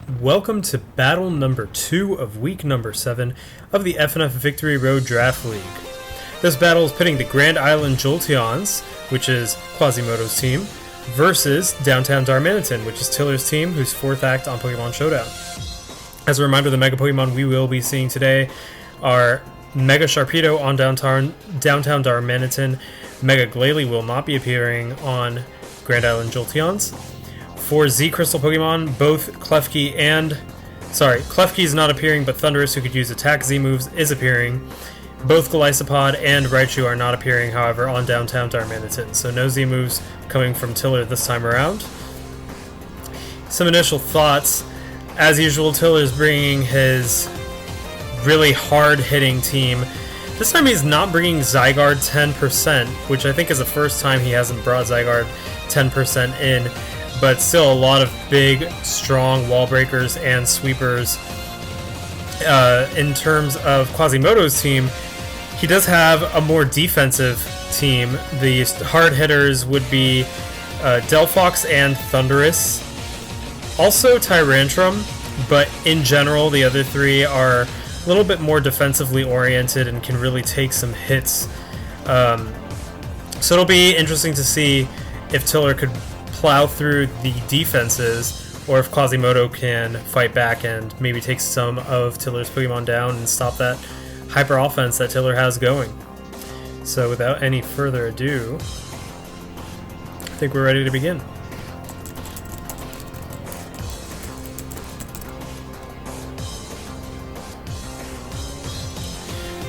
Welcome to battle number 2 of week number 7 of the FnF Victory Road Draft League. This battle is pitting the Grand Island Jolteons, which is Quasimodo's team, versus Downtown Darmanitan, which is Tiller's team, who's 4th act on Pokemon Showdown. As a reminder, the Mega Pokemon we will be seeing today are Mega Sharpedo on Downtown Darmanitan. Mega Glalie will not be appearing on Grand Island Jolteons. For Z Crystal Pokemon, both Klefki is not appearing, but Thundurus, who could use Attack Z moves, is appearing. Both Golisopod and Raichu are not appearing, however, on Downtown Darmanitan, so no Z moves coming from Tiller this time around. Some initial thoughts. As usual, Tiller's bringing his really hard-hitting team. This time he's not bringing Zygarde 10%, which I think is the first time he hasn't brought Zygarde 10% in. But still a lot of big, strong wall breakers and sweepers. In terms of Quasimodo's team, he does have a more defensive team. The hard hitters would be Delphox and Thundurus. Also Tyrantrum, but in general the other three are a little bit more defensively oriented and can really take some hits. So it'll be interesting to see if Tiller could plow through the defenses, or if Quasimodo can fight back and maybe take some of Tiller's Pokemon down and stop that hyper offense that Tiller has going. So without any further ado, I think we're ready to begin.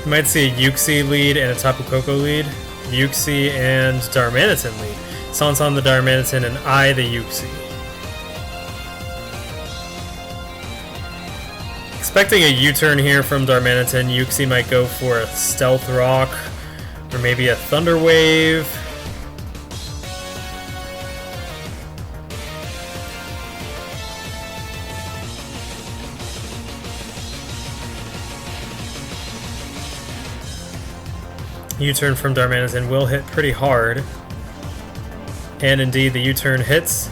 You might see a Uxie lead and a Tapu Koko lead, Uxie and Darmanitan lead. Sansan the Darmanitan and I the Uxie. Expecting a U-turn here from Darmanitan. Uxie might go for a Stealth Rock or maybe a Thunder Wave. U-turn from Darmanitan will hit pretty hard. And indeed, the U-turn hits,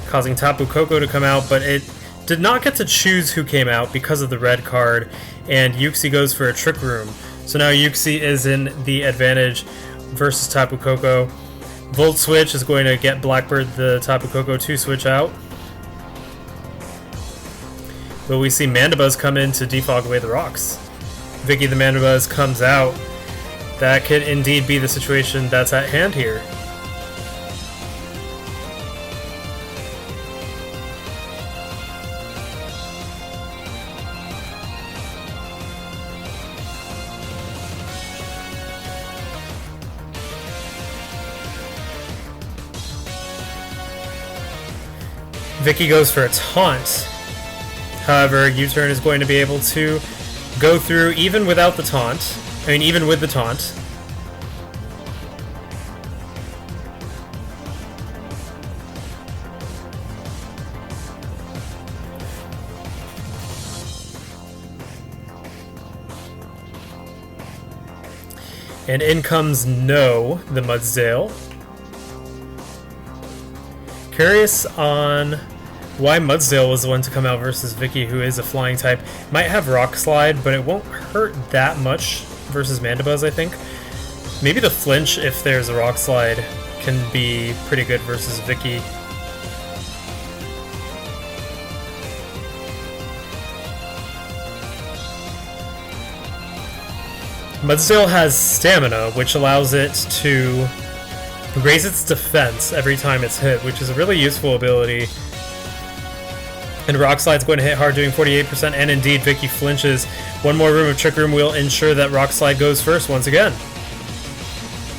causing Tapu Koko to come out, but it did not get to choose who came out because of the red card, and Uxie goes for a Trick Room. So now Uxie is in the advantage versus Tapu Koko. Volt Switch is going to get Blackbird the Tapu Koko to switch out. But we see Mandibuzz come in to defog away the rocks. Vicky the Mandibuzz comes out. That could indeed be the situation that's at hand here. Vicky goes for a taunt. However, U-turn is going to be able to go through even without the taunt. Even with the taunt. And in comes No, the Mudsdale. Curious on why Mudsdale was the one to come out versus Vicky, who is a flying type. Might have Rock Slide, but it won't hurt that much versus Mandibuzz, I think. Maybe the flinch, if there's a Rock Slide, can be pretty good versus Vicky. Mudsdale has Stamina, which allows it to raise its defense every time it's hit, which is a really useful ability. And Rock Slide's going to hit hard, doing 48%, and indeed Vicky flinches. One more room of Trick Room will ensure that Rock Slide goes first once again.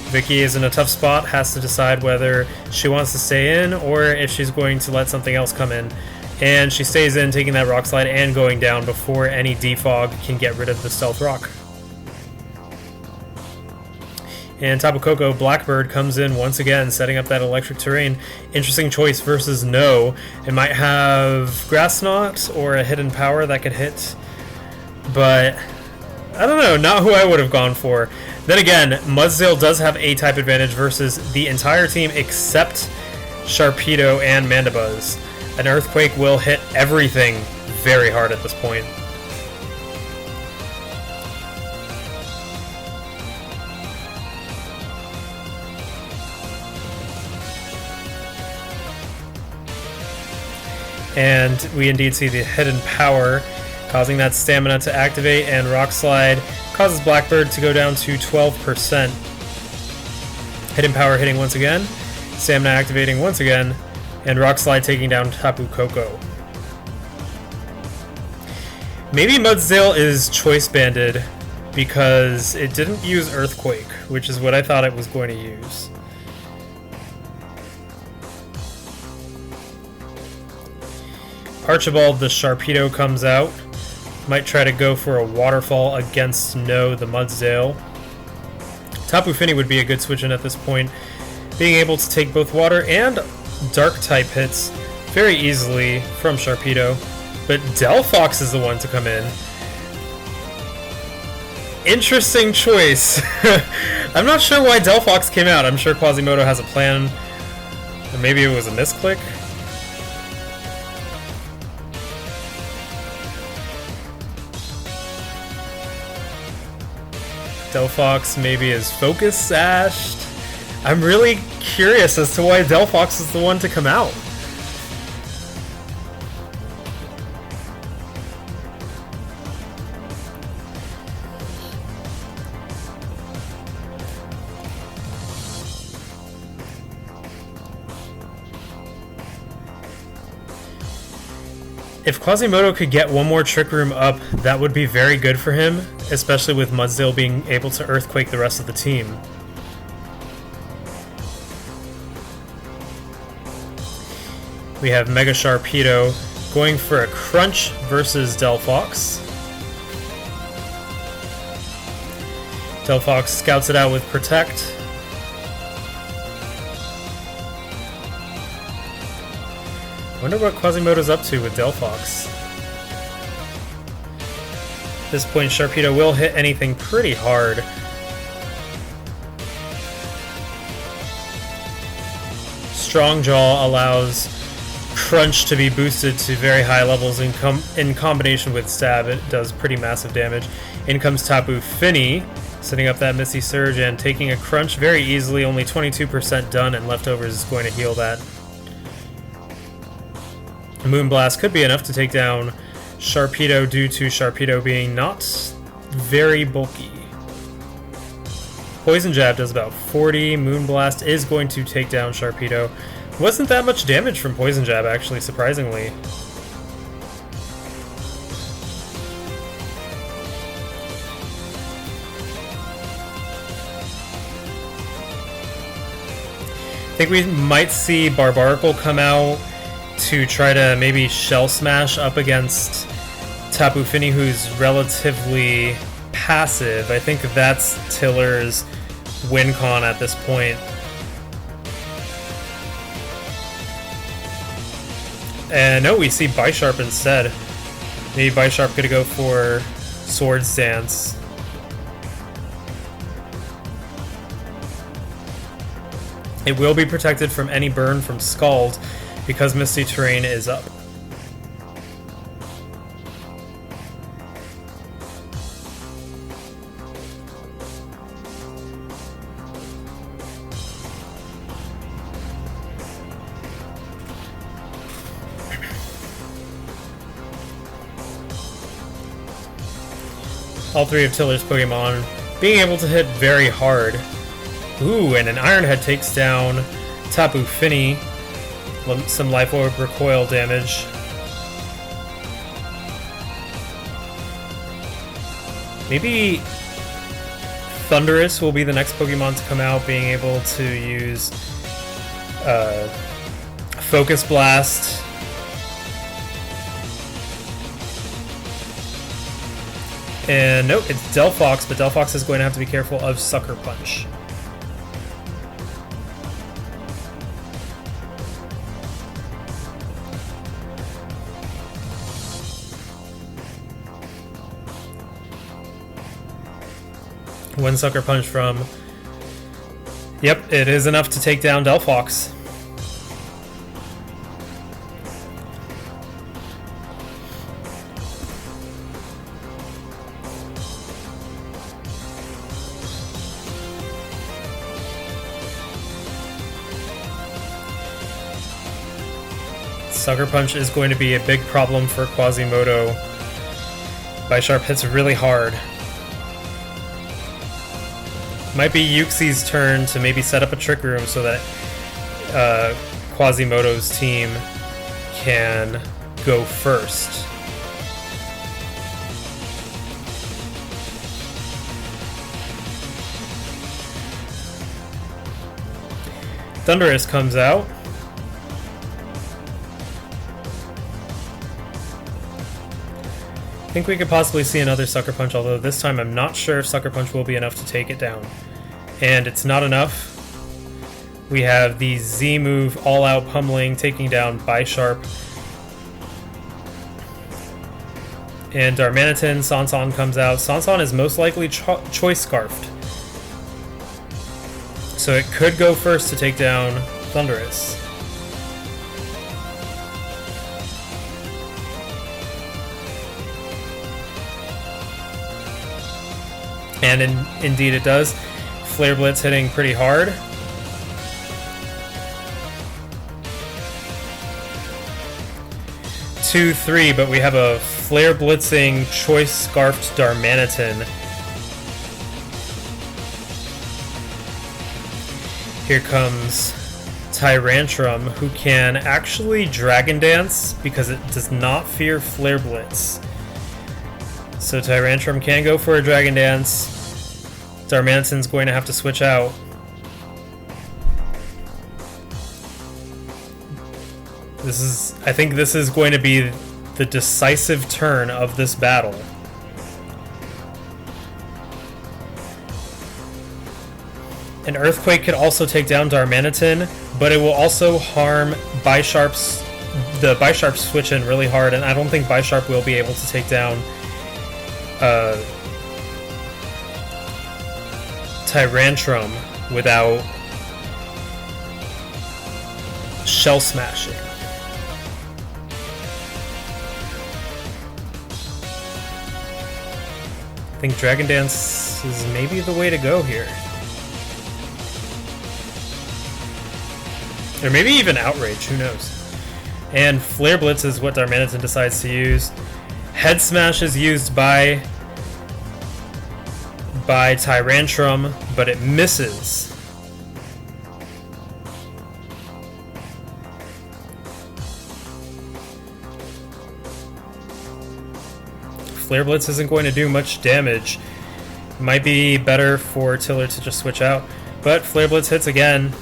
Vicky is in a tough spot, has to decide whether she wants to stay in or if she's going to let something else come in. And she stays in, taking that Rock Slide and going down before any defog can get rid of the Stealth Rock. And Tapu Koko Blackbird comes in once again, setting up that electric terrain. Interesting choice versus No. It might have Grass Knot or a Hidden Power that could hit, but I don't know, not who I would have gone for. Then again, Mudsdale does have A-type advantage versus the entire team except Sharpedo and Mandibuzz. An Earthquake will hit everything very hard at this point. And we indeed see the Hidden Power, causing that stamina to activate, and Rock Slide causes Blackbird to go down to 12%. Hidden Power hitting once again, stamina activating once again, and Rock Slide taking down Tapu Koko. Maybe Mudsdale is choice banded because it didn't use Earthquake, which is what I thought it was going to use. Archibald the Sharpedo comes out. Might try to go for a Waterfall against No the Mudsdale. Tapu Fini would be a good switch in at this point, being able to take both Water and Dark type hits very easily from Sharpedo. But Delphox is the one to come in. Interesting choice. I'm not sure why Delphox came out. I'm sure Quasimodo has a plan. Or maybe it was a misclick. Delphox maybe is focus sashed. I'm really curious as to why Delphox is the one to come out. If Quasimodo could get one more Trick Room up, that would be very good for him, especially with Mudsdale being able to Earthquake the rest of the team. We have Mega Sharpedo going for a Crunch versus Delphox. Delphox scouts it out with Protect. Wonder what Quasimodo's up to with Delphox. At this point, Sharpedo will hit anything pretty hard. Strong Jaw allows Crunch to be boosted to very high levels in combination with Stab. It does pretty massive damage. In comes Tapu Fini, setting up that Misty Surge and taking a Crunch very easily. Only 22% done, and Leftovers is going to heal that. Moonblast could be enough to take down Sharpedo due to Sharpedo being not very bulky. Poison Jab does about 40. Moonblast is going to take down Sharpedo. Wasn't that much damage from Poison Jab, actually, surprisingly. I think we might see Barbaracle come out to try to maybe Shell Smash up against Tapu Fini, who's relatively passive. I think that's Tiller's win con at this point. And no, we see Bisharp instead. Maybe Bisharp could go for Swords Dance. It will be protected from any burn from Scald because Misty Terrain is up. All three of Tiller's Pokemon being able to hit very hard. Ooh, and an Iron Head takes down Tapu Fini. Some Life Orb recoil damage. Maybe Thundurus will be the next Pokemon to come out, being able to use Focus Blast. And nope, it's Delphox, but Delphox is going to have to be careful of Sucker Punch. One Sucker Punch from... Yep, it is enough to take down Delphox. Sucker Punch is going to be a big problem for Quasimodo. Bisharp hits really hard. Might be Yuxi's turn to maybe set up a Trick Room so that Quasimodo's team can go first. Thundurus comes out. I think we could possibly see another Sucker Punch, although this time I'm not sure if Sucker Punch will be enough to take it down. And it's not enough. We have the Z move, All Out Pummeling, taking down Bisharp. And Darmanitan, Sansan comes out. Sansan is most likely Choice Scarfed. So it could go first to take down Thundurus. And indeed it does. Flare Blitz hitting pretty hard. Two, three, but we have a Flare Blitzing Choice Scarfed Darmanitan. Here comes Tyrantrum, who can actually Dragon Dance because it does not fear Flare Blitz. So Tyrantrum can go for a Dragon Dance. Darmanitan's going to have to switch out. I think this is going to be the decisive turn of this battle. An Earthquake could also take down Darmanitan, but it will also harm the Bisharp switch in really hard, and I don't think Bisharp will be able to take down Tyrantrum without Shell Smashing. I think Dragon Dance is maybe the way to go here. Or maybe even Outrage, who knows. And Flare Blitz is what Darmanitan decides to use. Head Smash is used by Tyrantrum, but it misses. Flare Blitz isn't going to do much damage. Might be better for Tiller to just switch out, but Flare Blitz hits again.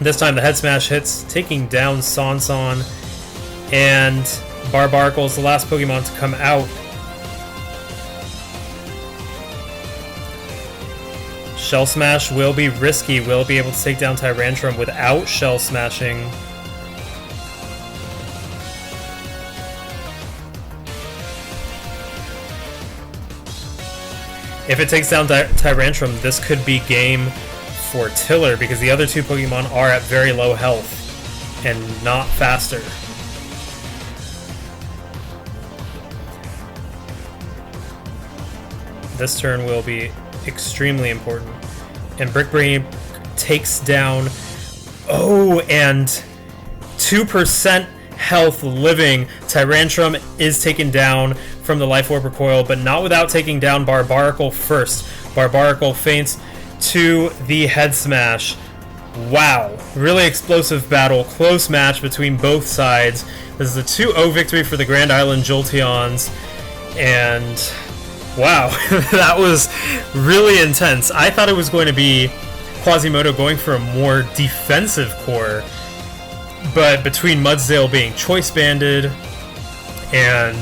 This time the Head Smash hits, taking down Sansan, and Barbaracle is the last Pokemon to come out. Shell Smash will be risky, will be able to take down Tyrantrum without Shell Smashing. If it takes down Tyrantrum, this could be game for Tiller, because the other two Pokemon are at very low health and not faster. This turn will be extremely important. And Brick Brain takes down... Oh, and 2% health living. Tyrantrum is taken down from the Life Orb recoil, but not without taking down Barbaracle first. Barbaracle feints to the Head Smash. Wow, really explosive battle, close match between both sides. This is a 2-0 victory for the Grand Island Jolteons, and wow, that was really intense. I thought it was going to be Quasimodo going for a more defensive core, but between Mudsdale being choice banded and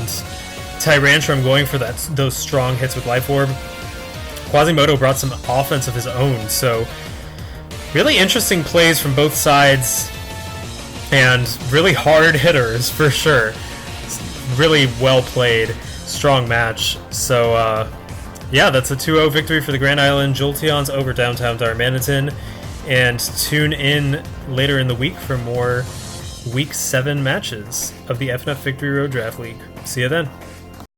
Tyrantrum going for those strong hits with Life Orb, Quasimodo brought some offense of his own. So really interesting plays from both sides and really hard hitters for sure. Really well played, strong match. So yeah, that's a 2-0 victory for the Grand Island Jolteons over Downtown Darmanitan. And tune in later in the week for more Week 7 matches of the FnF Victory Road Draft League. See you then.